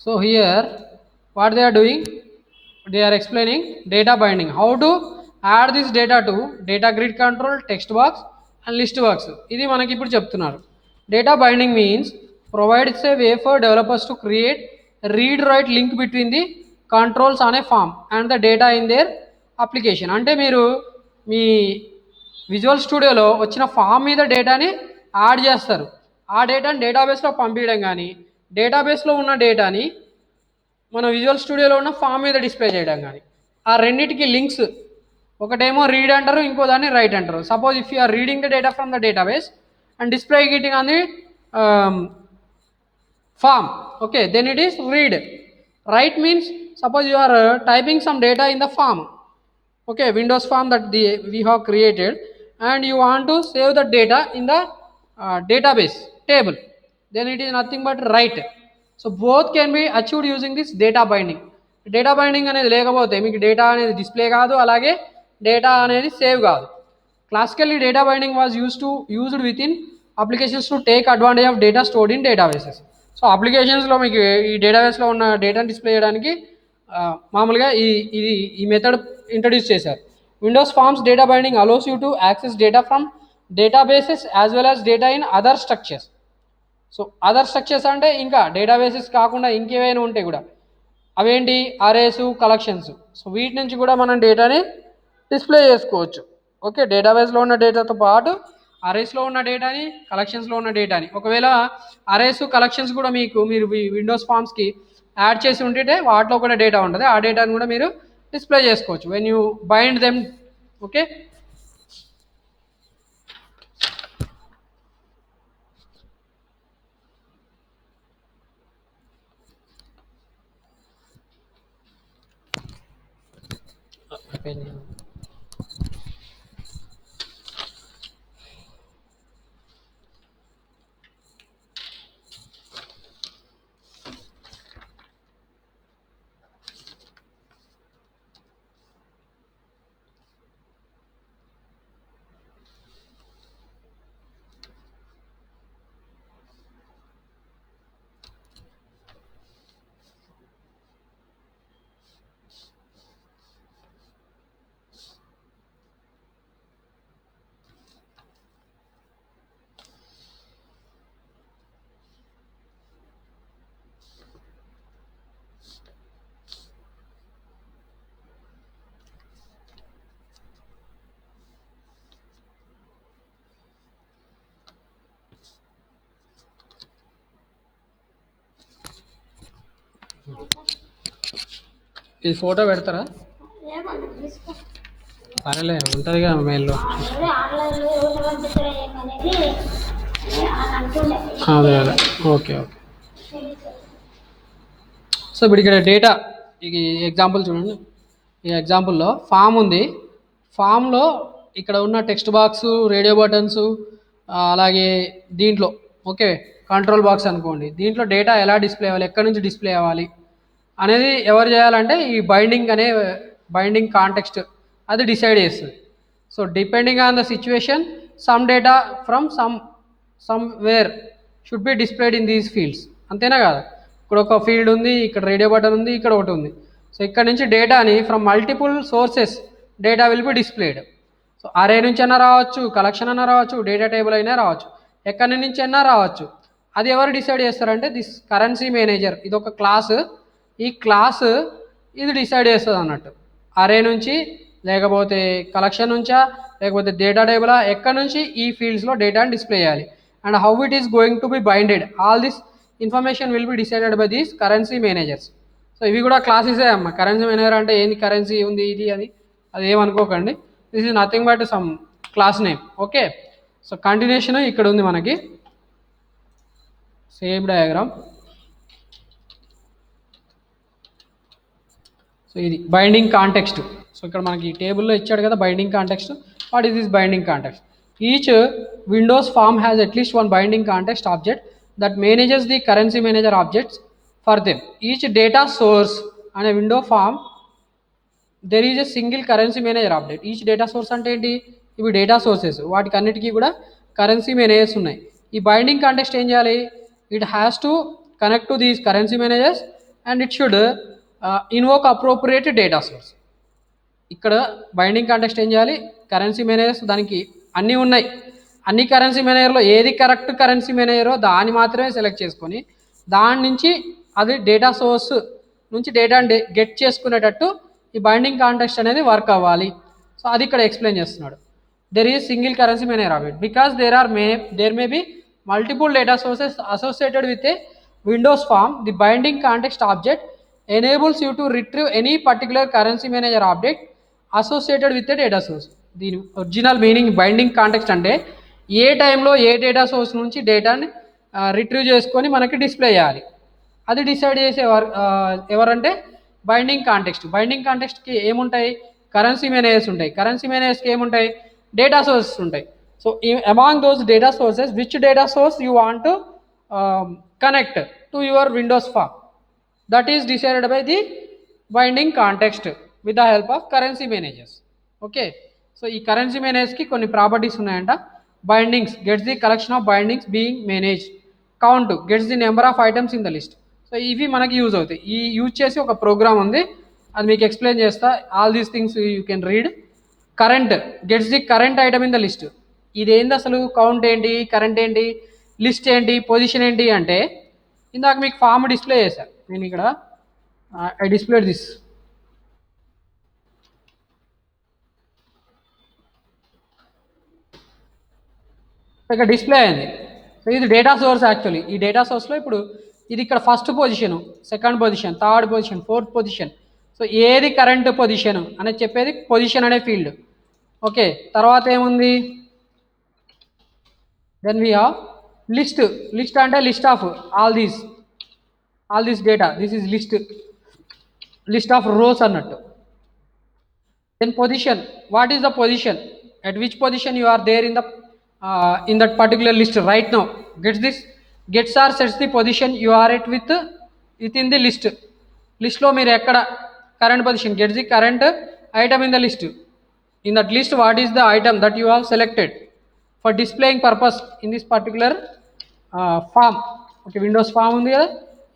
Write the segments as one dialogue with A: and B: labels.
A: So here what they are doing, they are explaining data binding, how to add this data to data grid control, text box and list box. ఇది మనకి ఇప్పుడు చెప్తున్నారు. Data binding means provides a way for developers to create read write link between the controls on a form and the data in their application. అంటే మీరు మీ visual స్టూడియోలో వచ్చిన form మీద డేటాని యాడ్ చేస్తారు. ఆ డేటాని డేటాబేస్లో పంపించడం కానీ, డేటాబేస్లో ఉన్న డేటాని మన విజువల్ స్టూడియోలో ఉన్న ఫామ్ మీద డిస్ప్లే చేయడం కానీ, ఆ రెండింటికి లింక్స్, ఒకటేమో రీడ్ అంటారు, ఇంకో దాన్ని రైట్ అంటారు. Suppose if you are reading the data from the database and display it on the form, okay, then it is read. Write means suppose you are typing some data in the form, okay, Windows form that we have created, and you want to save the data in the database table, then it is nothing but write. So both can be achieved using this data binding. Data binding అనేది లేకపోతే మీకు data అనేది display కాదు, అలాగే data అనేది save కాదు. Classically data binding was used within applications to take advantage of data stored in databases. So అప్లికేషన్స్లో మీకు ఈ డేటాబేస్లో ఉన్న డేటాను డిస్ప్లే చేయడానికి మామూలుగా ఈ మెథడ్ ఇంట్రడ్యూస్ చేశారు. Windows Forms data binding allows you to access data from databases as well as data in other structures. So other structures అంటే ఇంకా డేటాబేసెస్ కాకుండా ఇంకేమైనా ఉంటాయి కూడా, అవేంటి అరేస్, కలెక్షన్స్. సో వీటి నుంచి కూడా మనం డేటాని డిస్ప్లే చేసుకోవచ్చు. ఓకే, డేటాబేస్లో ఉన్న డేటాతో పాటు అరేస్లో ఉన్న డేటాని, కలెక్షన్స్లో ఉన్న డేటాని, ఒకవేళ అరేస్ కలెక్షన్స్ కూడా మీరు విండోస్ ఫార్మ్స్కి యాడ్ చేసి ఉంటే వాటిలో కూడా డేటా ఉంటుంది, ఆ డేటాని కూడా మీరు డిస్ప్లే చేసుకోవచ్చు when you bind them. Okay, ఇది ఫోటో పెడతారా? పర్లే, ఉంటుంది కదా మెయిల్లో. అదే అదే, ఓకే ఓకే. సో ఇప్పుడు ఇక్కడ డేటా, ఈ ఎగ్జాంపుల్ చూడండి. ఈ ఎగ్జాంపుల్లో ఫామ్ ఉంది. ఫామ్లో ఇక్కడ ఉన్న టెక్స్ట్ బాక్స్, రేడియో బటన్స్, అలాగే దీంట్లో ఓకే కంట్రోల్ బాక్స్ అనుకోండి. దీంట్లో డేటా ఎలా డిస్ప్లే అవ్వాలి, ఎక్కడి నుంచి డిస్ప్లే అవ్వాలి అనేది ఎవరు చేయాలంటే ఈ బైండింగ్ కాంటెక్స్ట్ అది డిసైడ్ చేస్తుంది. So depending on the situation some data from somewhere should be displayed in these fields. అంతేనా కదా, ఇక్కడ ఒక ఫీల్డ్ ఉంది, ఇక్కడ రేడియో బటన్ ఉంది, ఇక్కడ ఒకటి ఉంది. సో ఇక్కడ నుంచి డేటాని from multiple sources data will be displayed. So అరే నుంచి అయినా రావచ్చు, కలెక్షన్ అయినా రావచ్చు, డేటా టేబుల్ అయినా రావచ్చు, ఎక్కడి నుంచి అయినా రావచ్చు. అది ఎవరు డిసైడ్ చేస్తారంటే దిస్ కరెన్సీ మేనేజర్. ఇది ఒక క్లాస్, ఈ క్లాస్ ఇది డిసైడ్ చేస్తుంది అన్నట్టు. అరే నుంచి, లేకపోతే కలెక్షన్ నుంచా, లేకపోతే డేటా టేబులా, ఎక్కడి నుంచి ఈ ఫీల్డ్స్లో డేటాని డిస్ప్లే చేయాలి and how it is going to be binded. All this information will be decided by these currency managers. So ఇవి కూడా క్లాసెసే అమ్మ. కరెన్సీ మేనేజర్ అంటే ఏంది, కరెన్సీ ఉంది ఇది అది, అది ఏమనుకోకండి. This is nothing but some class name. Okay, so continuation ఇక్కడ ఉంది మనకి సేమ్ డయాగ్రామ్. సో ఇది బైండింగ్ కాంటెక్స్ట్. సో ఇక్కడ మనకి టేబుల్లో ఇచ్చాడు కదా binding context. What is this binding context? Each windows form has at least one binding context object that manages the currency manager objects for them. Each data source on a window form there is a single currency manager object. Each data source అంటే ఏంటి, ఇవి data sources, వాటికి అన్నిటికీ కూడా currency managers ఉన్నాయి. ఈ binding context ఏం చేయాలి, it has to connect to these currency managers and it should invoke appropriate data source. ఇక్కడ బైండింగ్ కాంటెక్స్ట్ ఏం చేయాలి, కరెన్సీ మేనేజర్స్ దానికి అన్నీ ఉన్నాయి, అన్ని కరెన్సీ మేనేజర్లో ఏది కరెక్ట్ కరెన్సీ మేనేజరో దాన్ని మాత్రమే సెలెక్ట్ చేసుకొని దాని నుంచి అది డేటా సోర్స్ నుంచి డేటాని గెట్ చేసుకునేటట్టు ఈ బైండింగ్ కాంటెక్స్ట్ అనేది వర్క్ అవ్వాలి. సో అది ఇక్కడ ఎక్స్ప్లెయిన్ చేస్తున్నాడు. There is single currency manager of it because there may be multiple data sources associated with a windows form. The binding context object enables you to retrieve any particular currency manager object associated with data source. దీని original meaning binding context అంటే ఏ టైంలో ఏ data source నుంచి డేటాని retrieve చేసుకొని మనకి display చేయాలి, అది డిసైడ్ చేసే ఎవరంటే బైండింగ్ కాంటెక్స్ట్. బైండింగ్ కాంటెక్స్ట్కి ఏముంటాయి, కరెన్సీ మేనేజర్స్ ఉంటాయి, కరెన్సీ మేనేజర్స్కి ఏముంటాయి, డేటా సోర్సెస్ ఉంటాయి. So among those data sources which data source you want to connect to your windows form, that is decided by the binding context with the help of currency managers. Okay, so ఈ currency మేనేజర్స్కి కొన్ని properties ఉన్నాయంట. Bindings gets the collection of bindings being managed. Count gets the number of items in the list. So ఇవి మనకి use అవుతాయి. ఈ use చేసి ఒక programme ఉంది, అది మీకు ఎక్స్ప్లెయిన్ చేస్తా. All these things you can read. Current gets the current item in the list. ఇదేంది అసలు, కౌంట్ ఏంటి, కరెంట్ ఏంటి, లిస్ట్ ఏంటి, పొజిషన్ ఏంటి అంటే ఇందాక మీకు ఫామ్ డిస్ప్లే చేశాను నేను ఇక్కడ. I displayed this. ఇక్కడ డిస్ప్లే అయింది. సో ఇది డేటా సోర్స్ యాక్చువల్లీ. ఈ డేటా సోర్స్లో ఇప్పుడు ఇది ఇక్కడ first position, second position, third position, fourth position. So ఏది కరెంట్ పొజిషన్ అనేది చెప్పేది పొజిషన్ అనే ఫీల్డ్. ఓకే, తర్వాత ఏముంది, then we have list. List అంటే list of all this data, this is list of rows అన్నట్టు. then position, what is the position, at which position you are there in that particular list right now. Gets or sets the position you are at within the list లో మీరు ఎక్కడ current position, gets the current item in the list. in that list what is the item that you have selected for displaying purpose in this particular form. Okay, windows form ఉంది కదా,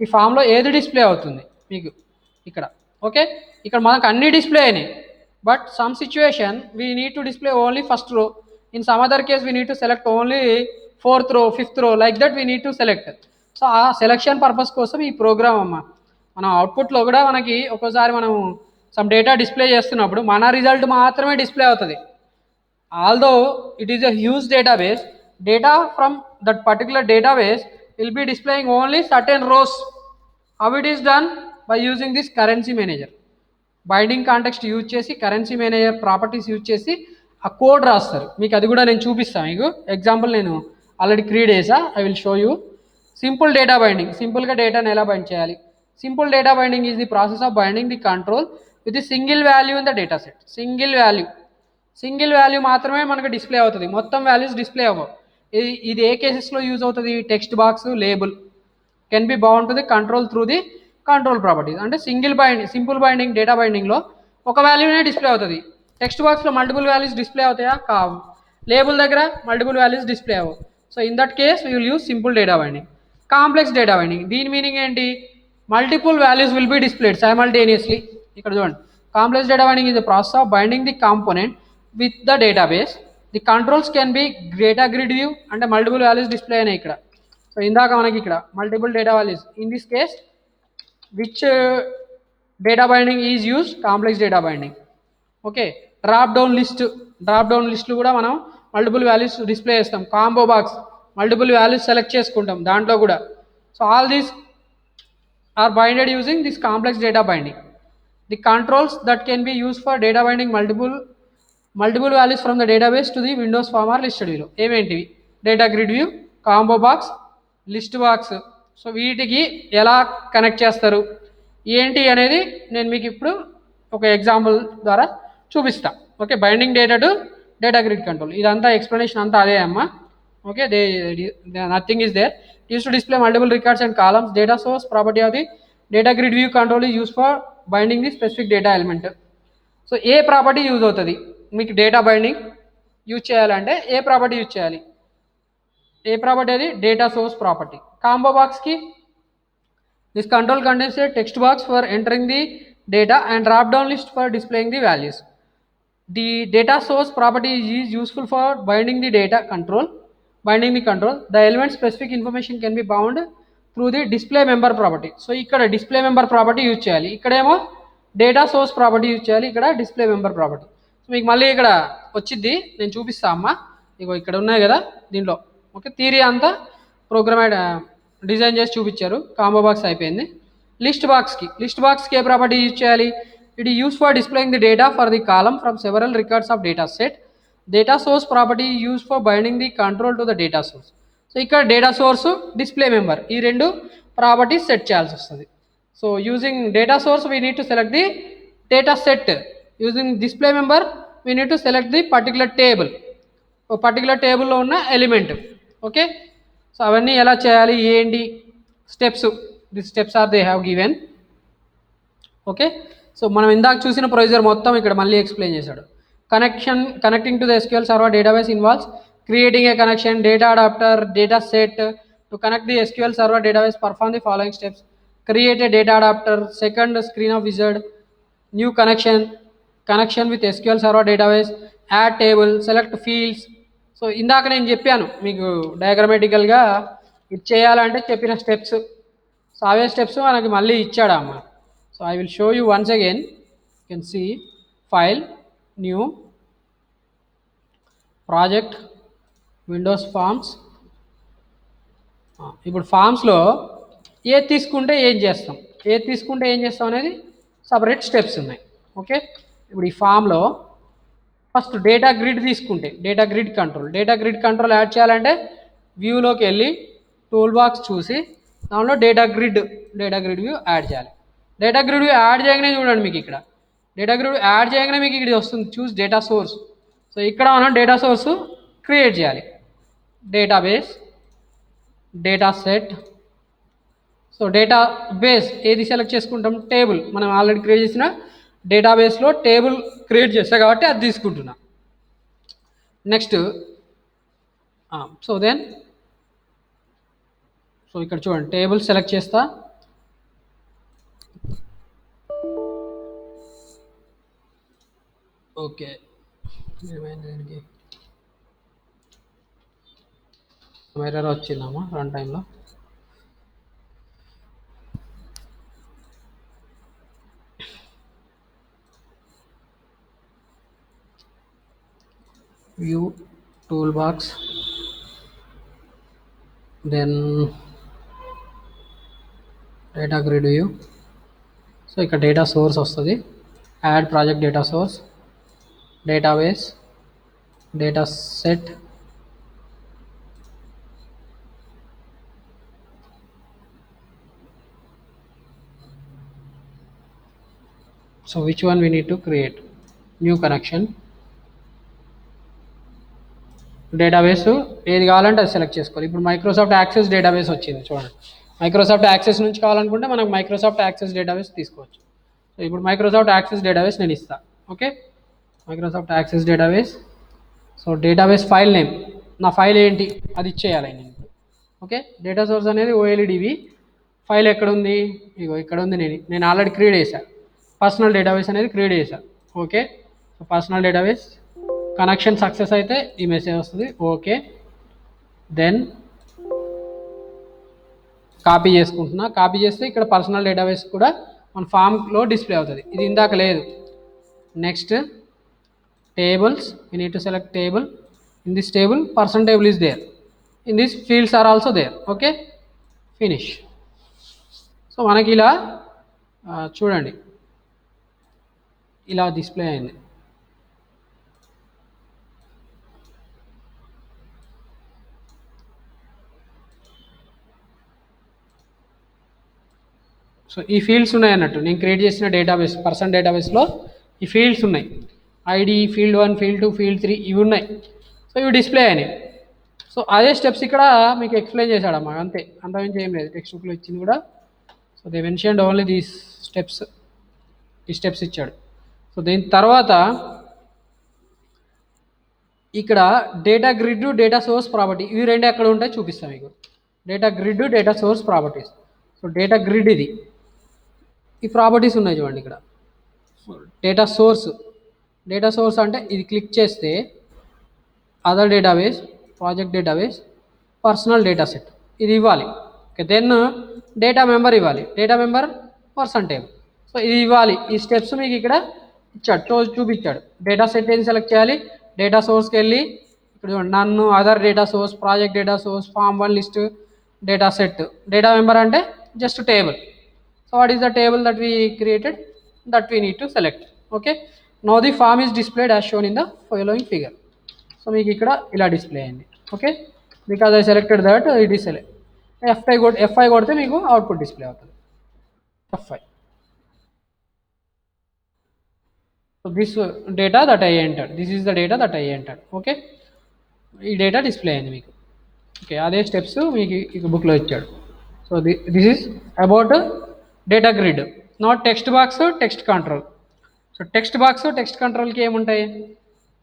A: ఈ ఫామ్లో ఏది display అవుతుంది మీకు ఇక్కడ. Okay, ఇక్కడ మనకు అన్ని డిస్ప్లే అయినాయి, but some situation we need to display only first row. In some other case we need to select only fourth రో, ఫిఫ్త్ రో, like that we need to select. So ఆ సెలెక్షన్ పర్పస్ కోసం ఈ programme అమ్మ. మనం అవుట్పుట్లో కూడా మనకి ఒక్కోసారి మనం సమ్ డేటా డిస్ప్లే చేస్తున్నప్పుడు మన రిజల్ట్ మాత్రమే డిస్ప్లే అవుతుంది. Although it is a huge database, data from that particular database will be displaying only certain rows. How it is done? By using this currency manager. Binding context use చేసి currency manager properties use చేసి ఆ code రాస్తారు. మీకు అది కూడా నేను చూపిస్తాను. మీకు ఎగ్జాంపుల్ నేను ఆల్రెడీ క్రియేట్ చేసా, I will show you. Simple data binding, సింపుల్గా డేటాను ఎలా బైండ్ చేయాలి. Simple data binding is the process of binding the control with the single value in the data set. Single value మాత్రమే మనకు display అవుతుంది, మొత్తం values display అవ్వవు. ఇది ఏ కేసెస్లో యూజ్ అవుతుంది, text box, label can be bound to the control through the control properties. అంటే simple binding data బైండింగ్లో ఒక వాల్యూనే డిస్ప్లే అవుతుంది. టెక్స్ట్ బాక్స్లో మల్టిపుల్ వాల్యూస్ డిస్ప్లే అవుతాయా, కావు. లేబుల్ దగ్గర మల్టిపుల్ వాల్యూస్ డిస్ప్లే అవ్వవు. So in that case we will use simple data binding. Complex data binding, దీని meaning ఏంటి, multiple values will be displayed simultaneously. ఇక్కడ చూడండి, complex data binding is the process of binding the component with the database. The controls can be data grid view, అంటే multiple values display అయినాయి ఇక్కడ. So ఇందాక మనకి ఇక్కడ multiple data values. In this case which data binding is use, complex data binding. Okay, drop down లిస్ట్లు కూడా మనం multiple values display చేస్తాం. Combo box, multiple values select చేసుకుంటాం దాంట్లో కూడా. So all these are binded using this complex data binding. The controls that can be use for data binding multiple values from the database to the Windows form are listed వ్యూలో. ఏమేంటివి, data grid view, combo box, list box. So వీటికి ఎలా connect చేస్తారు ఏంటి అనేది నేను మీకు ఇప్పుడు ఒక ఎగ్జాంపుల్ ద్వారా చూపిస్తా. Okay, binding data to data grid control, ఇదంతా ఎక్స్ప్లెనేషన్ అంతా అదే అమ్మా. Okay, nothing is there. Use to display multiple records and columns. Data source property of the data grid view control is use for binding the specific data element. So ఏ property use అవుతుంది మీకు data binding use చేయాలంటే, ఏ property use చేయాలి, ఏ property అది data source property. Combo బాక్స్కి This control contains a text box for entering the data and drop down list for displaying the values. The data source property is useful for binding the data control. Binding the control, the element specific information can be bound through the display member property. So ఇక్కడ display member property use చేయాలి, ఇక్కడేమో data source property use చేయాలి, ఇక్కడ display member property. So మీకు మళ్ళీ ఇక్కడ వచ్చింది, నేను చూపిస్తా అమ్మా. ఇగో ఇక్కడ ఉన్నాయి కదా దీంట్లో. ఓకే, థియరీ అంతా ప్రోగ్రామ్ డిజైన్ చేసి చూపించారు. కాంబో బాక్స్ అయిపోయింది. లిస్ట్ బాక్స్కి ఏ ప్రాపర్టీ యూజ్ చేయాలి? It is use for displaying the data for the column from several records of data set. Data source property use for binding the control to the data source. So ఇక్కడ data source, display member, ఈ రెండు properties set చేయాల్సి వస్తుంది. So using data source we need to select the data set. Using display member we need to select the particular table, particular టేబుల్లో ఉన్న element. Okay, so అవన్నీ ఎలా చేయాలి ఏంటి steps, this steps are they have given. Okay, so మనం ఇందాక చూసిన procedure మొత్తం ఇక్కడ మళ్ళీ ఎక్స్ప్లెయిన్ చేశాడు. Connecting to the SQL server database involves creating a connection, data adapter, data set. To connect the SQL server database perform the following steps. Create a data adapter, second screen of wizard, new connection with SQL server database, add table, select fields. So ఇందాక నేను చెప్పాను మీకు డయాగ్రమాటికల్గా ఇది చేయాలంటే చెప్పిన steps. So అవే steps మనకి మళ్ళీ ఇచ్చాడమ్మ. So I will show you once again. You can see file, new, project, Windows Forms. ఇప్పుడు ఫామ్స్లో ఏది తీసుకుంటే ఏం చేస్తాం అనేది సపరేట్ స్టెప్స్ ఉన్నాయి. ఓకే, ఇప్పుడు ఈ ఫామ్లో ఫస్ట్ డేటా గ్రిడ్ తీసుకుంటే డేటా గ్రిడ్ కంట్రోల్ యాడ్ చేయాలంటే వ్యూలోకి వెళ్ళి టూల్ బాక్స్ చూసి దానిలో డేటా గ్రిడ్ వ్యూ యాడ్ చేయాలి. డేటా గ్రిడ్ వ్యూ యాడ్ చేయగానే చూడండి మీకు ఇక్కడ డేటా గ్రిడ్ యాడ్ చేయగానే మీకు ఇక్కడ వస్తుంది చూస్ డేటా సోర్స్. సో ఇక్కడ మనం డేటా సోర్స్ క్రియేట్ చేయాలి. Database, data set. So database ఏది సెలెక్ట్ చేసుకుంటాం? టేబుల్. మనం ఆల్రెడీ క్రియేట్ చేసిన డేటాబేస్లో టేబుల్ క్రియేట్ చేస్తా కాబట్టి అది తీసుకుంటున్నా. నెక్స్ట్ సో ఇక్కడ చూడండి టేబుల్ సెలెక్ట్ చేస్తా. ఓకే, ఏమైంది ఎర్రర్ వచ్చిందమ్మా రన్ టైంలో. View tool box, then data grid view. So ఇక్కడ డేటా సోర్స్ వస్తుంది. Add project data source, database, data set, so which one we need to create? New connection, database ఏది కావాలంటే అది select చేసుకోవాలి. ఇప్పుడు మైక్రోసాఫ్ట్ యాక్సెస్ డేటాబేస్ వచ్చింది చూడండి. Microsoft access నుంచి కావాలనుకుంటే మనకు మైక్రోసాఫ్ట్ యాక్సెస్ డేటాబేస్ తీసుకోవచ్చు. సో ఇప్పుడు మైక్రోసాఫ్ట్ యాక్సెస్ డేటాబేస్ నేను ఇస్తాను. Okay, Microsoft access database. So database file name, నా ఫైల్ ఏంటి అది ఇచ్చేయాలి నేను. ఓకే, డేటా సోర్స్ అనేది ఓఎల్ఈడిబి. ఫైల్ ఎక్కడ ఉంది? ఇగో ఇక్కడ ఉంది. నేను ఆల్రెడీ క్రియేట్ చేశాను. పర్సనల్ డేటాబేస్ అనేది క్రియేట్ చేశాను. Okay, so personal database connection success అయితే ఈ మెసేజ్ వస్తుంది. ఓకే, దెన్ కాపీ చేసుకుంటున్నా. కాపీ చేస్తే ఇక్కడ పర్సనల్ డేటాబేస్ కూడా మన ఫామ్లో డిస్ప్లే అవుతుంది. ఇది ఇందాక లేదు. Next tables, we need to select table. In this table person table is there, in this fields are also there. Okay, finish. So మనకి ఇలా చూడండి ఇలా డిస్ప్లే అయింది. సో ఈ ఫీల్డ్స్ ఉన్నాయి అన్నట్టు. నేను క్రియేట్ చేసిన డేటాబేస్ పర్సన్ డేటాబేస్లో ఈ ఫీల్డ్స్ ఉన్నాయి. ఐడి, ఫీల్డ్ 1, ఫీల్డ్ 2, ఫీల్డ్ 3 ఇవి ఉన్నాయి. సో ఇవి డిస్ప్లే అయినాయి. సో అదే స్టెప్స్ ఇక్కడ మీకు ఎక్స్ప్లెయిన్ చేశాడమ్మా, అంతే, అంతమించి ఏం లేదు. టెక్స్ట్ బుక్లో ఇచ్చింది కూడా. So they mentioned only these steps, ఈ స్టెప్స్ ఇచ్చాడు. సో దీని తర్వాత ఇక్కడ data grid, data source property, ఇవి రెండు ఎక్కడ ఉంటాయి చూపిస్తాను మీకు. Data grid, data source properties. So data grid ఇది. ఈ ప్రాపర్టీస్ ఉన్నాయి చూడండి ఇక్కడ. డేటా సోర్స్, డేటా సోర్స్ అంటే ఇది క్లిక్ చేస్తే other database, project database, personal data set ఇది ఇవ్వాలి. ఓకే, దెన్ డేటా మెంబర్ ఇవ్వాలి, data member person table. So ఇది ఇవ్వాలి. ఈ స్టెప్స్ మీకు ఇక్కడ ఇచ్చాడు, చూపించాడు. డేటా సెట్ ఏది సెలెక్ట్ చేయాలి, డేటా సోర్స్కి వెళ్ళి ఇక్కడ నన్ను other data source, project data source, form 1 list, data set, data member అంటే just table. So what is the table that we created, that we need to select. Okay, now the form is displayed as shown in the following figure. So మీకు ఇక్కడ ఇలా display అయింది. Okay, because I selected that it is select. F5 కొడితే మీకు output display అవుతుంది. F5. So this data that I entered, this is the data that I entered. Okay, ఈ data display అయింది మీకు. ఓకే, అదే స్టెప్స్ మీకు ఇక బుక్లో ఇచ్చాడు. So this is about data grid. Not text box, text control. So text box, text కంట్రోల్కి ఏముంటాయి,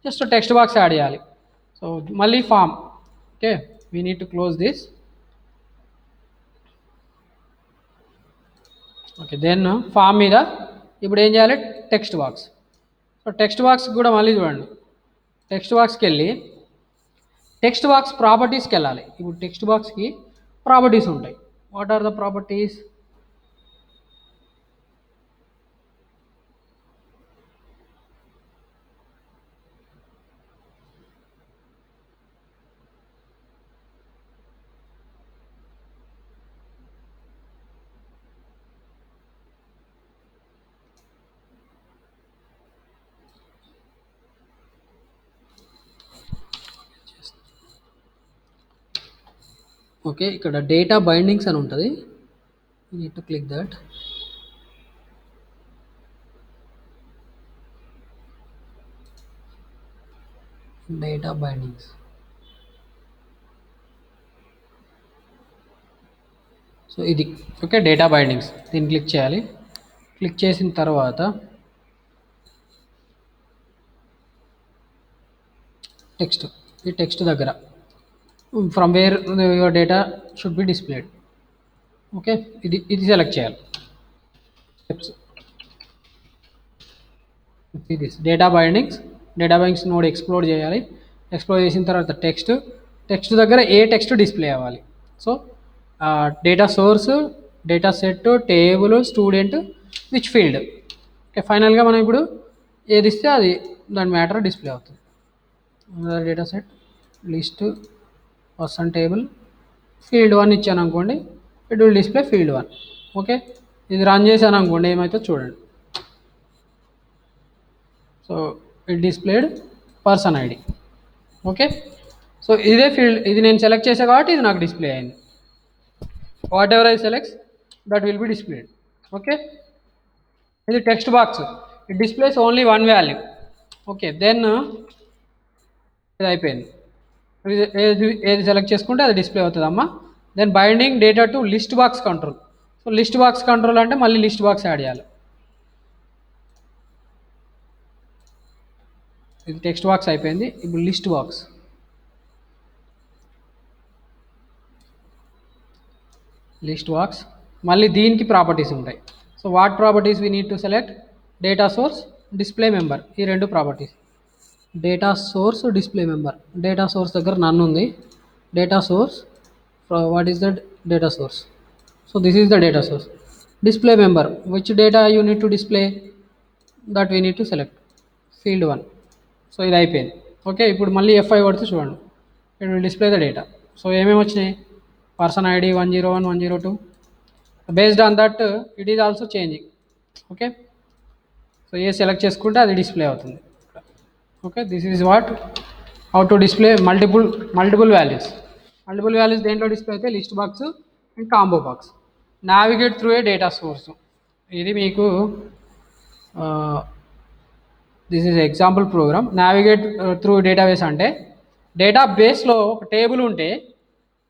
A: జస్ట్ టెక్స్ట్ బాక్స్ యాడ్ చేయాలి. సో మళ్ళీ form. Okay, we need to close this. Okay, then form మీద ఇప్పుడు ఏం చేయాలి, text box. So text box కూడా మళ్ళీ చూడండి, టెక్స్ట్ బాక్స్కి వెళ్ళి టెక్స్ట్ బాక్స్ ప్రాపర్టీస్కి వెళ్ళాలి. ఇప్పుడు టెక్స్ట్ బాక్స్కి ప్రాపర్టీస్ ఉంటాయి. What are the properties, okay, ఇక్కడ డేటా బైండింగ్స్ అని ఉంటుంది. You need to click that. Data bindings. So ఇది ఓకే, డేటా బైండింగ్స్, దీన్ని క్లిక్ చేయాలి. క్లిక్ చేసిన తర్వాత టెక్స్ట్, ఈ టెక్స్ట్ దగ్గర from where your data should be displayed. Okay, ఇది సెలెక్ట్ చేయాలి. Steps this data bindings node explore చేయాలి. ఎక్స్ప్లోర్ చేసిన తర్వాత టెక్స్ట్ దగ్గర ఏ టెక్స్ట్ డిస్ప్లే అవ్వాలి. So data source, data set, table, student, which field. Okay, ఫైనల్గా మనం ఇప్పుడు ఏది ఇస్తే అది దాని మ్యాటర్ డిస్ప్లే అవుతుంది. Data set, list, person table, field 1 ఇచ్చాను అనుకోండి, it will display field 1. Okay, ఇది రన్ చేశాను అనుకోండి, ఏమైతే చూడండి. So it displayed person ID. Okay, so ఇదే ఫీల్డ్, ఇది నేను సెలెక్ట్ చేసా కాబట్టి ఇది నాకు డిస్ప్లే అయింది. Whatever I selects that will be displayed. Okay, ఇది text box, it displays only 1 value. Okay, then ఇది అయిపోయింది. ఏది సెలెక్ట్ చేసుకుంటే అది డిస్ప్లే అవుతుంది అమ్మా. Then binding data to list box control. So list box control అంటే మళ్ళీ లిస్ట్ బాక్స్ యాడ్ చేయాలి. ఇది టెక్స్ట్ బాక్స్ అయిపోయింది. ఇప్పుడు లిస్ట్ బాక్స్ మళ్ళీ దీనికి ప్రాపర్టీస్ ఉంటాయి. So what properties we need to select, data source, display member, ఈ 2 properties. Data source, display member. Data source దగ్గర నన్ను ఉంది. Data source, what is the data source, so this is the data source. Display member, which data you need to display, that we need to select field 1. So ఇది అయిపోయింది. Okay, ఇప్పుడు మళ్ళీ F5 కొడితే చూడండి, it will display the data. So ఏమేమి వచ్చినాయి, person ID 101, 102. Based on that it is also changing. Okay, so A select చేసుకుంటే అది డిస్ప్లే అవుతుంది. Okay, this is what how to display multiple values. దేంట్లో డిస్ప్లే అయితే list box and combo box. Navigate through a data source, ఇది మీకు this is example programme. Navigate through database అంటే డేటాబేస్లో ఒక టేబుల్ ఉంటే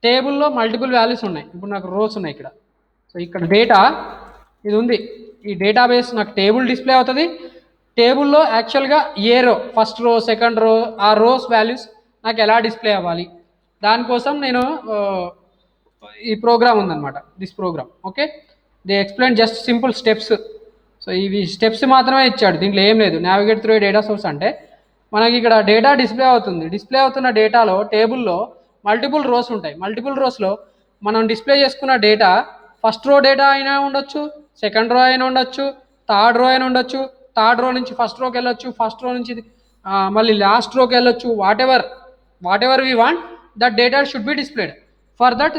A: టేబుల్లో మల్టిపుల్ వాల్యూస్ ఉన్నాయి. ఇప్పుడు నాకు రోస్ ఉన్నాయి ఇక్కడ. సో ఇక్కడ డేటా ఇది ఉంది. ఈ డేటాబేస్ నాకు టేబుల్ డిస్ప్లే అవుతుంది. టేబుల్లో యాక్చువల్గా ఏ రో, ఫస్ట్ రో, సెకండ్ రో, ఆ రోస్ వాల్యూస్ నాకు ఎలా డిస్ప్లే అవ్వాలి, దానికోసం నేను ఈ ప్రోగ్రామ్ ఉందన్నమాట, this program. Okay, they explain just simple steps. So ఇవి స్టెప్స్ మాత్రమే ఇచ్చాడు, దీంట్లో ఏం లేదు. నావిగేట్ త్రూ డేటా సోర్స్ అంటే మనకి ఇక్కడ డేటా డిస్ప్లే అవుతుంది. డిస్ప్లే అవుతున్న డేటాలో టేబుల్లో మల్టిపుల్ రోస్ ఉంటాయి. మల్టిపుల్ రోస్లో మనం డిస్ప్లే చేసుకున్న డేటా ఫస్ట్ రో డేటా అయినా ఉండొచ్చు, సెకండ్ రో అయినా ఉండొచ్చు, థర్డ్ రో అయినా ఉండొచ్చు, థర్డ్ రో నుంచి ఫస్ట్ రోకి వెళ్ళొచ్చు, ఫస్ట్ రో నుంచి మళ్ళీ లాస్ట్ రోకి వెళ్ళొచ్చు. Whatever we want, that data should be displayed. For that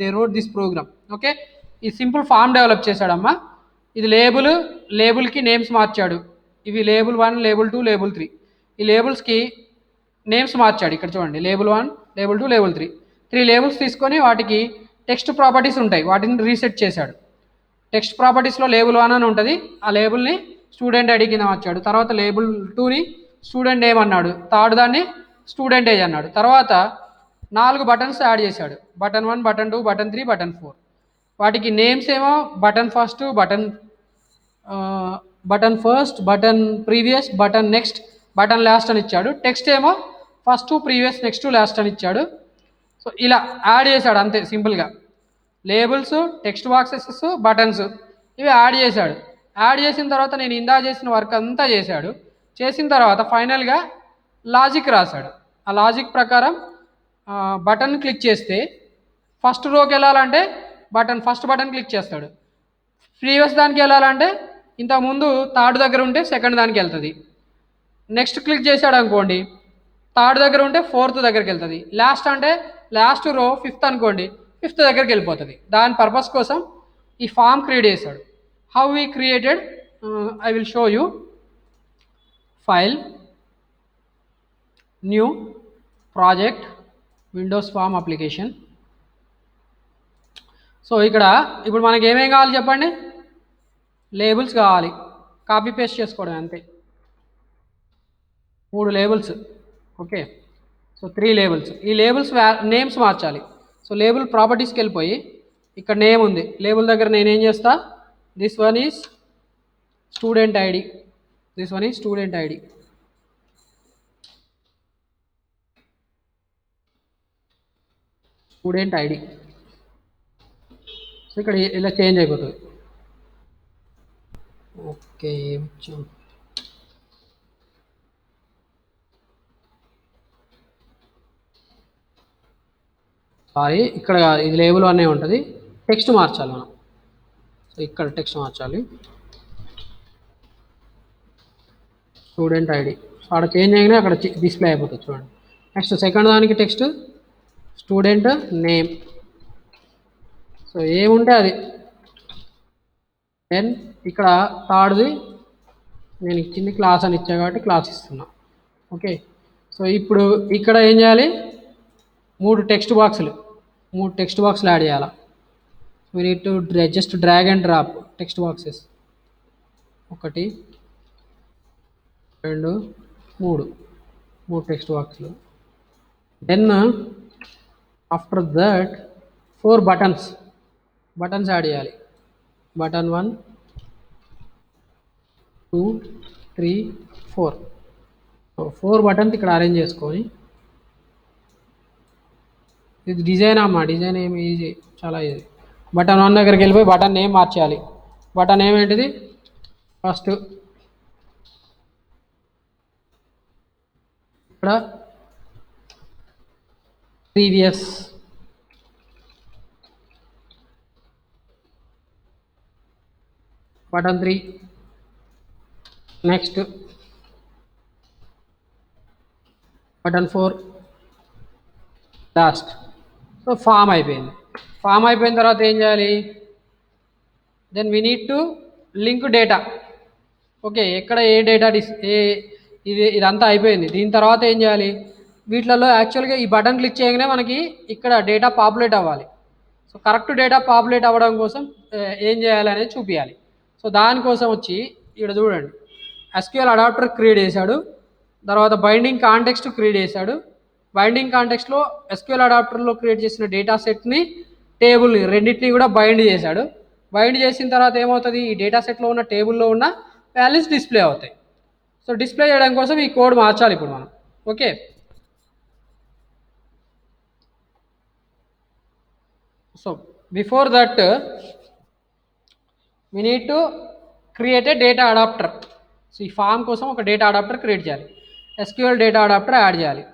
A: they wrote this program. Okay, ఈ సింపుల్ ఫామ్ డెవలప్ చేశాడమ్మా. ఇది లేబుల్కి నేమ్స్ మార్చాడు. ఇవి లేబుల్ 1, లేబుల్ 2, లేబుల్ 3. ఈ లేబుల్స్కి నేమ్స్ మార్చాడు. ఇక్కడ చూడండి, లేబుల్ 1, లేబుల్ 2, లేబుల్ 3. 3 లేబుల్స్ తీసుకొని వాటికి టెక్స్ట్ ప్రాపర్టీస్ ఉంటాయి, వాటిని రీసెట్ చేశాడు. టెక్స్ట్ ప్రాపర్టీస్లో లేబుల్ 1 అని ఉంటుంది, ఆ లేబుల్ని స్టూడెంట్ ఐడి కింద మార్చాడు. తర్వాత లేబుల్ 2ని స్టూడెంట్ నేమ్ అన్నాడు, థర్డ్ దాన్ని స్టూడెంట్ ఏజ్ అన్నాడు. తర్వాత 4 బటన్స్ యాడ్ చేశాడు, బటన్ 1, బటన్ 2, బటన్ 3, బటన్ 4. వాటికి నేమ్స్ ఏమో button first, button previous, button next, button last అని ఇచ్చాడు. టెక్స్ట్ ఏమో ఫస్ట్, ప్రీవియస్, నెక్స్ట్, లాస్ట్ అని ఇచ్చాడు. సో ఇలా యాడ్ చేశాడు అంతే సింపుల్గా. లేబుల్స్, టెక్స్ట్ బాక్సెస్, బటన్స్ ఇవి యాడ్ చేశాడు. యాడ్ చేసిన తర్వాత నేను ఇందా చేసిన వర్క్ అంతా చేశాడు. చేసిన తర్వాత ఫైనల్గా లాజిక్ రాశాడు. ఆ లాజిక్ ప్రకారం బటన్ క్లిక్ చేస్తే ఫస్ట్ రోకి వెళ్ళాలంటే ఫస్ట్ బటన్ క్లిక్ చేస్తాడు. ప్రీవియస్ దానికి వెళ్ళాలంటే ఇంతకుముందు థర్డ్ దగ్గర ఉంటే సెకండ్ దానికి వెళ్తుంది. నెక్స్ట్ క్లిక్ చేశాడు అనుకోండి, థర్డ్ దగ్గర ఉంటే ఫోర్త్ దగ్గరికి వెళ్తుంది. లాస్ట్ అంటే లాస్ట్ రో ఫిఫ్త్ అనుకోండి, ఫిఫ్త్ దగ్గరికి వెళ్ళిపోతుంది. దాని పర్పస్ కోసం ఈ ఫామ్ క్రియేట్ చేశాడు. How we created, I will show you. File, new project, windows form application. So ఇక్కడ ఇప్పుడు మనకి ఏమేం కావాలి చెప్పండి, లేబుల్స్ కావాలి. కాపీ పేస్ట్ చేసుకోవడం అంతే. 3 లేబుల్స్. Okay, so 3 labels. ఈ లేబుల్స్ నేమ్స్ మార్చాలి. సో లేబుల్ ప్రాపర్టీస్కి వెళ్ళిపోయి ఇక్కడ నేమ్ ఉంది, లేబుల్ దగ్గర నేనేం చేస్తా, this one is student ID, this one is student ID. Student ID. So ఇక్కడ ఇలా చేంజ్ అయిపోతుంది. ఓకే, సారీ, ఇక్కడ ఇది లేబుల్ అనే ఉంటుంది. టెక్స్ట్ మార్చాలి మనం. సో ఇక్కడ టెక్స్ట్ మార్చాలి, స్టూడెంట్ ఐడి. సో అక్కడ చేంజ్ అయినా అక్కడ డిస్ప్లే అయిపోతుంది చూడండి. నెక్స్ట్ సెకండ్ దానికి టెక్స్ట్ స్టూడెంట్ నేమ్. సో ఏముంటే అది. దెన్ ఇక్కడ థర్డ్ది నేను ఇచ్చింది క్లాస్ అని ఇచ్చా కాబట్టి క్లాస్ ఇస్తున్నా. ఓకే, సో ఇప్పుడు ఇక్కడ ఏం చేయాలి, 3 టెక్స్ట్ బాక్సులు యాడ్ చేయాలి. We need to just drag and drop text boxes. 1, 2, 3 text బాక్సులు. Then after that 4 buttons add చేయాలి. బటన్ 1, 2, 3, 4. సో 4 బటన్స్ ఇక్కడ అరేంజ్ చేసుకొని, ఇది డిజైన్ అమ్మా, డిజైన్ ఏమి ఈజీ, చాలా ఈజీ. బటన్ 1 దగ్గరికి వెళ్ళిపోయి బటన్ నేమ్ మార్చేయాలి. బటన్ నేమ్ ఏంటిది, ఫస్ట్. ఇక్కడ previous, button 3, next, button 4, last. So form అయిపోయింది. ఫామ్ అయిపోయిన తర్వాత ఏం చేయాలి, then we need to link data. Okay, ఎక్కడ ఏ డేటా ఇదంతా అయిపోయింది. దీని తర్వాత ఏం చేయాలి, వీటిలలో యాక్చువల్గా ఈ బటన్ క్లిక్ చేయగానే మనకి ఇక్కడ డేటా పాపులేట్ అవ్వాలి. సో కరెక్ట్ డేటా పాపులేట్ అవ్వడం కోసం ఏం చేయాలి అనేది చూపించాలి. సో దానికోసం వచ్చి ఇక్కడ చూడండి, ఎస్క్యూఎల్ అడాప్టర్ క్రియేట్ చేశాడు. తర్వాత బైండింగ్ కాంటెక్స్ట్ క్రియేట్ చేశాడు. బైండింగ్ కాంటెక్స్ట్లో ఎస్క్యూఎల్ అడాప్టర్లో క్రియేట్ చేసిన డేటా సెట్ని, టేబుల్ని రెండింటిని కూడా బైండ్ చేశాడు. బైండ్ చేసిన తర్వాత ఏమవుతుంది, ఈ డేటా సెట్లో ఉన్న టేబుల్లో ఉన్న వాల్యూస్ డిస్ప్లే అవుతాయి. సో డిస్ప్లే చేయడం కోసం ఈ కోడ్ మార్చాలి ఇప్పుడు మనం. Okay, So before that we need to create a data adapter. So ఈ ఫామ్ కోసం ఒక డేటా అడాప్టర్ క్రియేట్ చేయాలి. ఎస్క్యూఎల్ డేటా అడాప్టర్ యాడ్ చేయాలి.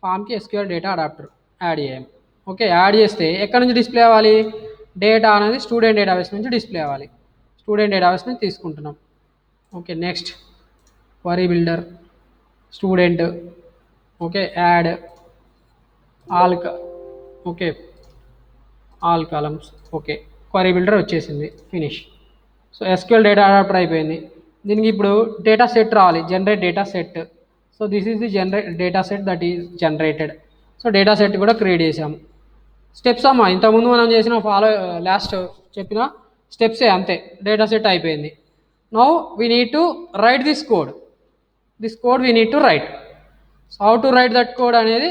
A: ఫామ్కి ఎస్క్యూఎల్ డేటా అడాప్టర్ యాడ్ చేయాలి. ఓకే, యాడ్ చేస్తే ఎక్కడి నుంచి డిస్ప్లే అవ్వాలి? డేటా అనేది స్టూడెంట్ డేటాబేస్ నుంచి డిస్ప్లే అవ్వాలి. స్టూడెంట్ డేటాబేస్ నుంచి తీసుకుంటున్నాం. Okay, next query builder student. Okay, add all okay all columns. Okay, query builder వచ్చేసింది, finish. So SQL data adapter అయిపోయింది. దీనికి ఇప్పుడు డేటా సెట్ రావాలి, generate data set. So this is the data set that is generated. So data set కూడా create చేసాము. Steps అమ్మా, ఇంతకుముందు మనం చేసిన లాస్ట్ చెప్పిన స్టెప్సే, అంతే. డేటా సెట్ అయిపోయింది. Now we need to right this code. This code we need to right. So how to right that code అనేది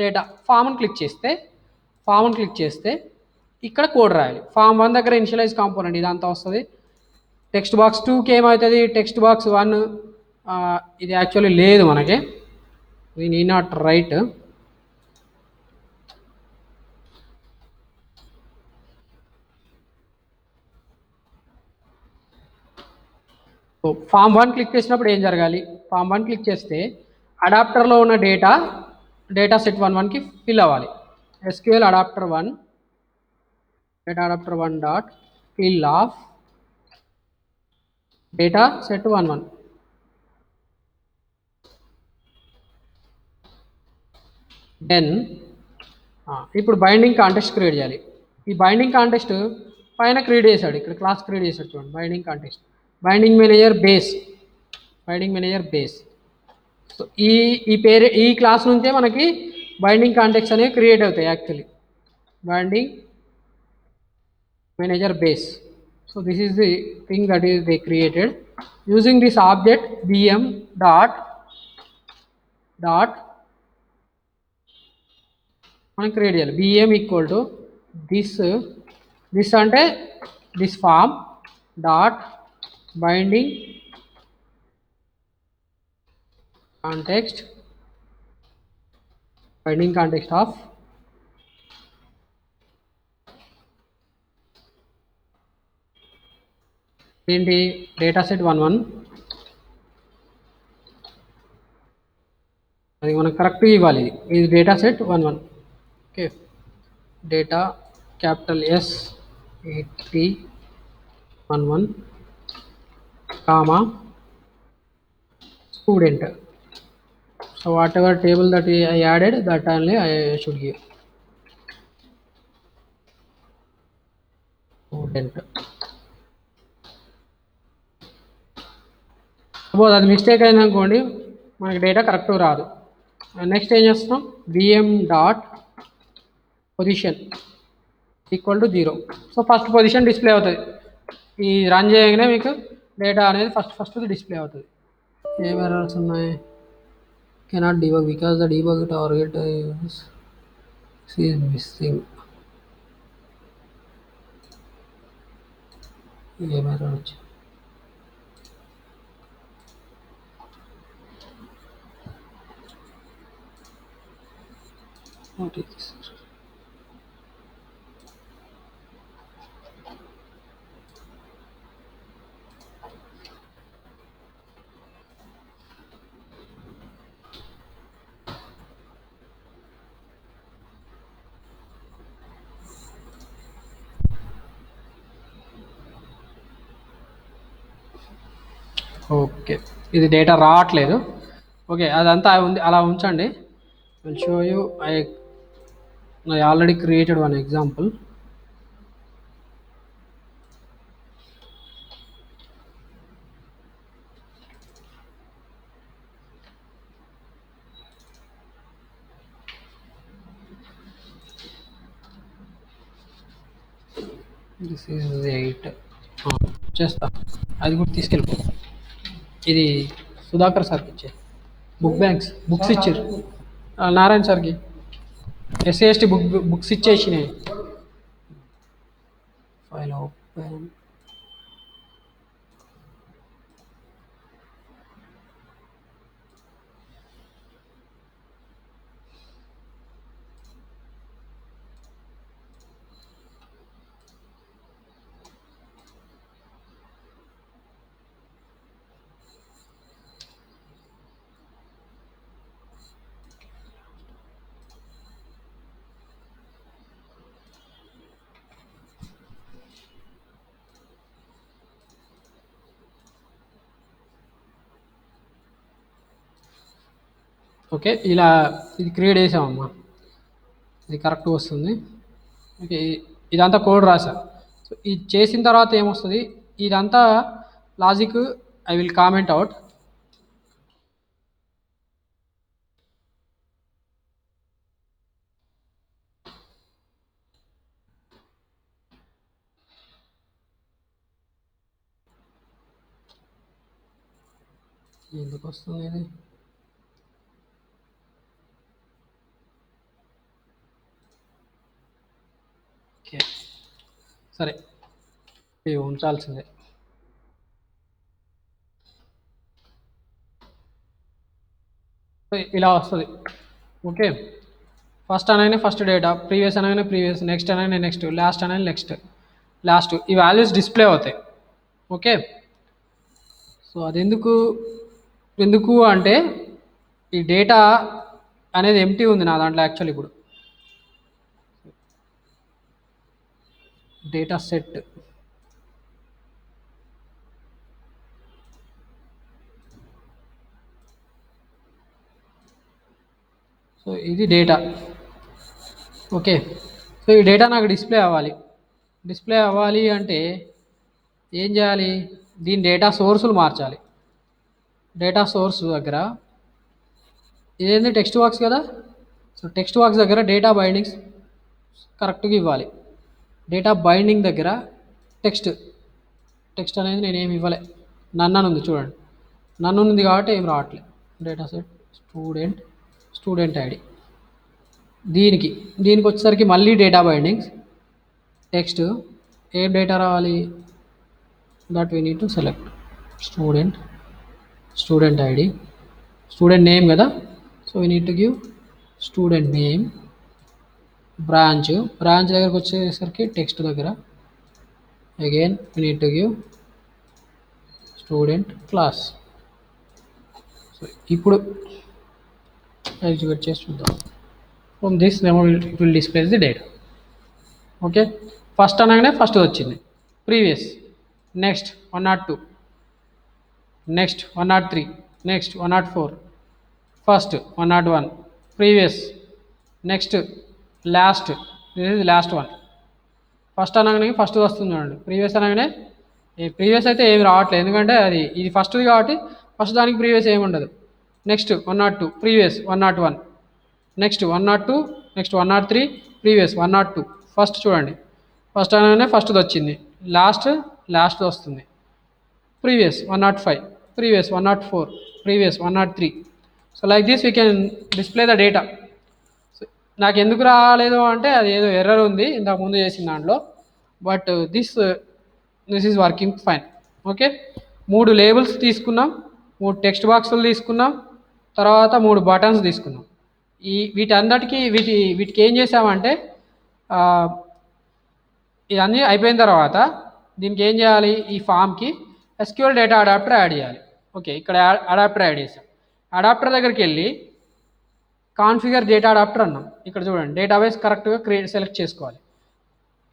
A: డేటా ఫామ్ని క్లిక్ చేస్తే ఇక్కడ కోడ్ రాయాలి. ఫామ్ 1 దగ్గర ఇనిషియలైజ్ కాంపోనెంట్ ఇదంతా వస్తుంది. టెక్స్ట్ బాక్స్ 2కి ఏమవుతుంది? టెక్స్ట్ బాక్స్ 1 ఇది యాక్చువల్లీ లేదు మనకి. We need not write. So form 1 click చేసినప్పుడు ఏం జరగాలి? ఫామ్ 1 క్లిక్ చేస్తే అడాప్టర్లో ఉన్న డేటా సెట్ 1కి ఫిల్ అవ్వాలి. SQL adapter 1 data adapter 1 dot fill of data set 11. Then ఇప్పుడు బైండింగ్ కాంటెక్స్ట్ క్రియేట్ చేయాలి. ఈ బైండింగ్ కాంటెక్స్ట్ పైన క్రియేట్ చేశాడు, ఇక్కడ క్లాస్ క్రియేట్ చేశాడు చూడండి. Binding context binding manager base. So ఈ క్లాస్ నుంచే మనకి బైండింగ్ కాంటెక్స్ట్ అనేవి క్రియేట్ అవుతాయి actually. Binding manager base. So this is the thing that is they created using this object bm dot మనం క్రియేట్ చేయాలి. bm equal to this అంటే this form dot binding context of ఏంటి? Data set 11. అది మనకు కరెక్ట్గా ఇవ్వాలి. ఇది data set 11. Okay, data capital S8011 comma student. So what ever table that I added, that only I should give. Student. Suppose అది mistake అయిందనుకోండి, మనకి data correct రాదు. నెక్స్ట్ ఏం చేస్తాం? bm dot position equal to 0. So first position display అవుతుంది. ఈ run చేయగానే మీకు డేటా అనేది ఫస్ట్ డిస్ప్లే అవుతుంది. ఏం ఎర్రర్స్ ఉన్నాయి? Cannot debug because the debug target is missing. ఏం ఎర్రర్ వచ్చింది? What is this? ఓకే, ఇది డేటా రావట్లేదు. ఓకే, అదంతా ఉంది, అలా ఉంచండి. Will show you. I already created one example. This is 8 చేస్తా. అది కూడా తీసుకెళ్ళిపో. ఇది సుధాకర్ సార్కి ఇచ్చే బుక్స్ ఇచ్చారు. నారాయణ సార్కి SCST బుక్స్ ఇచ్చేసినాయి. File open. ఓకే, ఇలా ఇది క్రియేట్ చేసామమ్మా, ఇది కరెక్ట్ వస్తుంది. ఓకే, ఇదంతా కోడ్ రాసా. సో ఇది చేసిన తర్వాత ఏమొస్తుంది, ఇదంతా logic I will comment out. ఎందుకు వస్తుంది ఇది? ఓకే, సరే, ఇవి ఉంచాల్సిందే. ఇలా వస్తుంది. ఓకే, ఫస్ట్ అనగానే ఫస్ట్ డేటా, ప్రీవియస్ అనగానే ప్రీవియస్, నెక్స్ట్ అనగానే నెక్స్ట్, లాస్ట్ అనగానే నెక్స్ట్, లాస్ట్, ఈ వాల్యూస్ డిస్ప్లే అవుతాయి. ఓకే, సో అది ఎందుకు అంటే ఈ డేటా అనేది ఎంటీ ఉంది నా దాంట్లో యాక్చువల్. ఇప్పుడు డేటా సెట్, సో ఇది డేటా. ఓకే, సో ఈ డేటా నాకు డిస్ప్లే అవ్వాలి అంటే ఏం చేయాలి, దీని డేటా సోర్సులు మార్చాలి. డేటా సోర్స్ దగ్గర ఇదేంటి టెక్స్ట్ బాక్స్ కదా, సో టెక్స్ట్ బాక్స్ దగ్గర డేటా బైండింగ్స్ కరెక్ట్గా ఇవ్వాలి. డేటా బైండింగ్ దగ్గర టెక్స్ట్ అనేది నేనేమి ఇవ్వలే, నన్ను అని ఉంది చూడండి, నన్ను ఉంది కాబట్టి ఏం రావట్లేదు. డేటా సెట్ స్టూడెంట్ ఐడి, దీనికి వచ్చేసరికి మళ్ళీ డేటా బైండింగ్స్ టెక్స్ట్, ఏం డేటా రావాలి, that we need to select student ID, student name కదా, so we need to give student name. Branch దగ్గరకు వచ్చేసరికి టెక్స్ట్ దగ్గర again we need to give student class. So ఇప్పుడు ఎగ్జిక్యూట్ చేసి చూద్దాం. From this memo it will displays the data. Okay, first అనగానే first వచ్చింది, previous, next 102, next 103, next 104, first 101, previous, next, last, this is last one. First అనగానే first వస్తుంది చూడండి, previous అనగానే previous అయితే ఏమి రావట్లేదు, ఎందుకంటే ఇది ఫస్ట్ది కాబట్టి ఫస్ట్ దానికి ప్రీవియస్ ఏమి ఉండదు. Next 102, previous 101, next 102, next 103, previous 102, first చూడండి, ఫస్ట్ అనగానే ఫస్ట్ది వచ్చింది, లాస్ట్ వస్తుంది, previous 105, previous 104, previous 103. So like this we can display the data. నాకు ఎందుకు రాలేదు అంటే అది ఏదో ఎర్రర్ ఉంది ఇంతకు ముందు చేసిన దాంట్లో, but this is working fine. Okay, 3 labels తీసుకున్నాం, 3 టెక్స్ట్ బాక్సులు తీసుకున్నాం, తర్వాత 3 బటన్స్ తీసుకున్నాం. వీటికి ఏం చేసామంటే ఇవన్నీ అయిపోయిన తర్వాత దీనికి ఏం చేయాలి, ఈ ఫామ్కి ఎస్క్యూఎల్ డేటా అడాప్టర్ యాడ్ చేయాలి. ఓకే, ఇక్కడ అడాప్టర్ యాడ్ చేసాం. అడాప్టర్ దగ్గరికి వెళ్ళి కాన్ఫిగర్ డేటా అడాప్టర్ అన్నాం. ఇక్కడ చూడండి, డేటాబేస్ కరెక్ట్గా సెలెక్ట్ చేసుకోవాలి.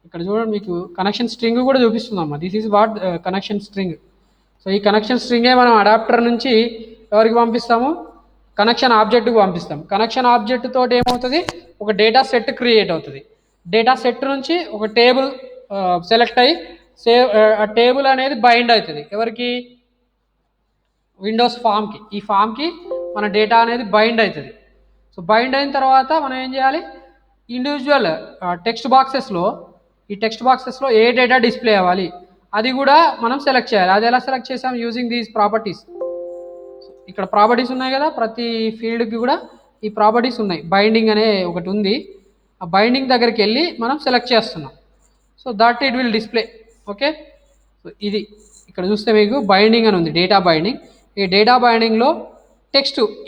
A: ఇక్కడ చూడండి, మీకు కనెక్షన్ స్ట్రింగ్ కూడా చూపిస్తుందమ్మా, this is what connection string. So ఈ కనెక్షన్ స్ట్రింగే మనం అడాప్టర్ నుంచి ఎవరికి పంపిస్తాము, కనెక్షన్ ఆబ్జెక్ట్కి పంపిస్తాం. కనెక్షన్ ఆబ్జెక్ట్ తోటి ఏమవుతుంది, ఒక డేటా సెట్ క్రియేట్ అవుతుంది. డేటా సెట్ నుంచి ఒక టేబుల్ సెలెక్ట్ అయ్యి ఆ టేబుల్ అనేది బైండ్ అవుతుంది ఎవరికి, విండోస్ ఫామ్కి. ఈ ఫామ్కి మన డేటా అనేది బైండ్ అవుతుంది. సో బైండ్ అయిన తర్వాత మనం ఏం చేయాలి, ఇండివిజువల్ టెక్స్ట్ బాక్సెస్లో ఏ డేటా డిస్ప్లే అవ్వాలి అది కూడా మనం సెలెక్ట్ చేయాలి. అది ఎలా సెలెక్ట్ చేసాం, యూజింగ్ దీస్ ప్రాపర్టీస్. ఇక్కడ ప్రాపర్టీస్ ఉన్నాయి కదా, ప్రతి ఫీల్డ్కి కూడా ఈ ప్రాపర్టీస్ ఉన్నాయి. బైండింగ్ అనే ఒకటి ఉంది, ఆ బైండింగ్ దగ్గరికి వెళ్ళి మనం సెలెక్ట్ చేస్తున్నాం. So that it will display. Okay, so ఇది ఇక్కడ చూస్తే మీకు బైండింగ్ అని ఉంది, డేటా బైండింగ్. ఈ డేటా బైండింగ్లో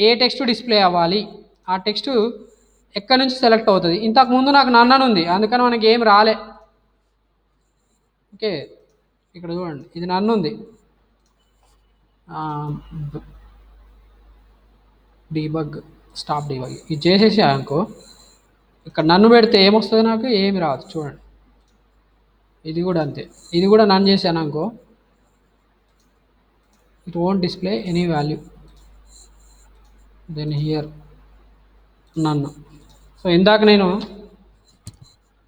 A: ఏ టెక్స్ట్ డిస్ప్లే అవ్వాలి, ఆ టెక్స్ట్ ఎక్కడి నుంచి సెలెక్ట్ అవుతుంది. ఇంతకు ముందు నాకు నన్నను ఉంది, అందుకని మనకి ఏం రాలే. ఓకే, ఇక్కడ చూడండి, ఇది నన్ను ఉంది, డీబగ్, స్టాప్ డీబగ్, ఇది చేసేసి అనుకో, ఇక్కడ నన్ను పెడితే ఏమొస్తుంది, నాకు ఏమి రాదు. చూడండి, ఇది కూడా అంతే, ఇది కూడా నన్ను చేశాను అనుకో, it won't display any value. Then here నన్ను. సో ఇందాక నేను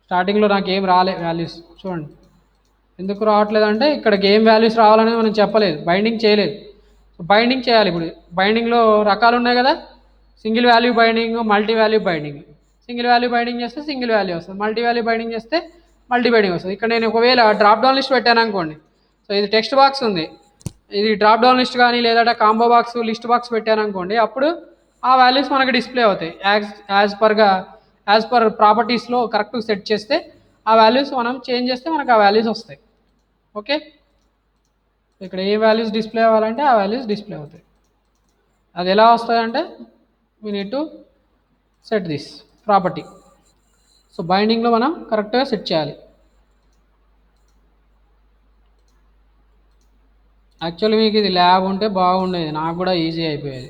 A: స్టార్టింగ్లో నాకు ఏం రాలే వాల్యూస్ చూడండి. ఎందుకు రావట్లేదంటే ఇక్కడ గేమ్ వాల్యూస్ రావాలని మనం చెప్పలేదు, బైండింగ్ చేయలేదు. బైండింగ్ చేయాలి. ఇప్పుడు బైండింగ్లో రకాలు ఉన్నాయి కదా, single value binding, multi value binding. Single value binding చేస్తే సింగిల్ వాల్యూ వస్తుంది, మల్టీ వాల్యూ బైండింగ్ చేస్తే మల్టీ బైండింగ్ వస్తుంది. ఇక్కడ నేను ఒకవేళ డ్రాప్ డౌన్ లిస్ట్ పెట్టాను అనుకోండి, సో ఇది టెక్స్ట్ బాక్స్ ఉంది, ఇది డ్రాప్ డౌన్ లిస్ట్ కానీ లేదంటే కాంబో బాక్స్ లిస్ట్ బాక్స్ పెట్టాను అనుకోండి, అప్పుడు ఆ వాల్యూస్ మనకి డిస్ప్లే అవుతాయి. యాజ్ పర్ ప్రాపర్టీస్లో కరెక్ట్ సెట్ చేస్తే ఆ వాల్యూస్ మనం చేంజ్ చేస్తే మనకు ఆ వాల్యూస్ వస్తాయి. ఓకే, ఇక్కడ ఏ వాల్యూస్ డిస్ప్లే అవ్వాలంటే ఆ వాల్యూస్ డిస్ప్లే అవుతాయి. అది ఎలా వస్తాయంటే we need to set this property. So బైండింగ్లో మనం కరెక్ట్గా సెట్ చేయాలి. యాక్చువల్లీ మీకు ఇది ల్యాబ్ ఉంటే బాగుండేది, నాకు కూడా ఈజీ అయిపోయేది.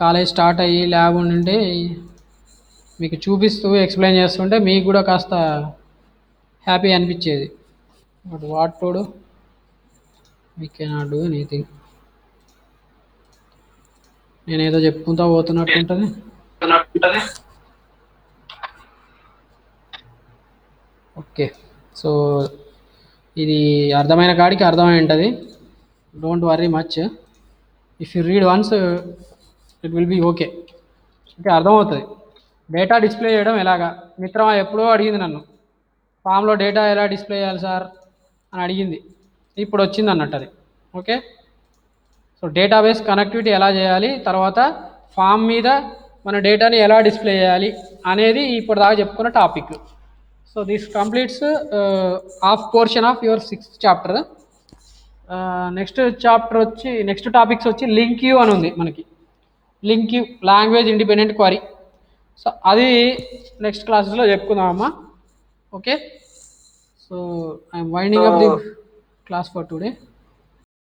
A: కాలేజ్ స్టార్ట్ అయ్యి ల్యాబ్ ఉండింటే మీకు చూపిస్తూ ఎక్స్ప్లెయిన్ చేస్తుంటే మీకు కూడా కాస్త హ్యాపీ అనిపించేది. But what to do, we cannot do anything. నేనేదో చెప్పుకుంటా పోతున్నట్టు ఉంటుంది. ఓకే, సో ఇది అర్థమైన కాడికి అర్థమై ఉంటుంది. Don't worry much, if you read once it will be okay. Okay, అర్థమవుతుంది. డేటా డిస్ప్లే చేయడం ఎలాగా, మిత్రమా ఎప్పుడో అడిగింది నన్ను, ఫామ్లో డేటా ఎలా డిస్ప్లే చేయాలి సార్ అని అడిగింది, ఇప్పుడు వచ్చింది అన్నట్టు అది. ఓకే, సో డేటాబేస్ కనెక్టివిటీ ఎలా చేయాలి, తర్వాత ఫామ్ మీద మన డేటాని ఎలా డిస్ప్లే చేయాలి అనేది ఇప్పుడు దాకా చెప్పుకున్న topic. So this completes half portion of your 6th chapter. Next chapter వచ్చి, నెక్స్ట్ టాపిక్స్ వచ్చి లింక్ యూ అని ఉంది మనకి. Link U language independent query. So అది నెక్స్ట్ క్లాసెస్లో చెప్పుకుందామమ్మా. Okay, so I'm winding up the class for today.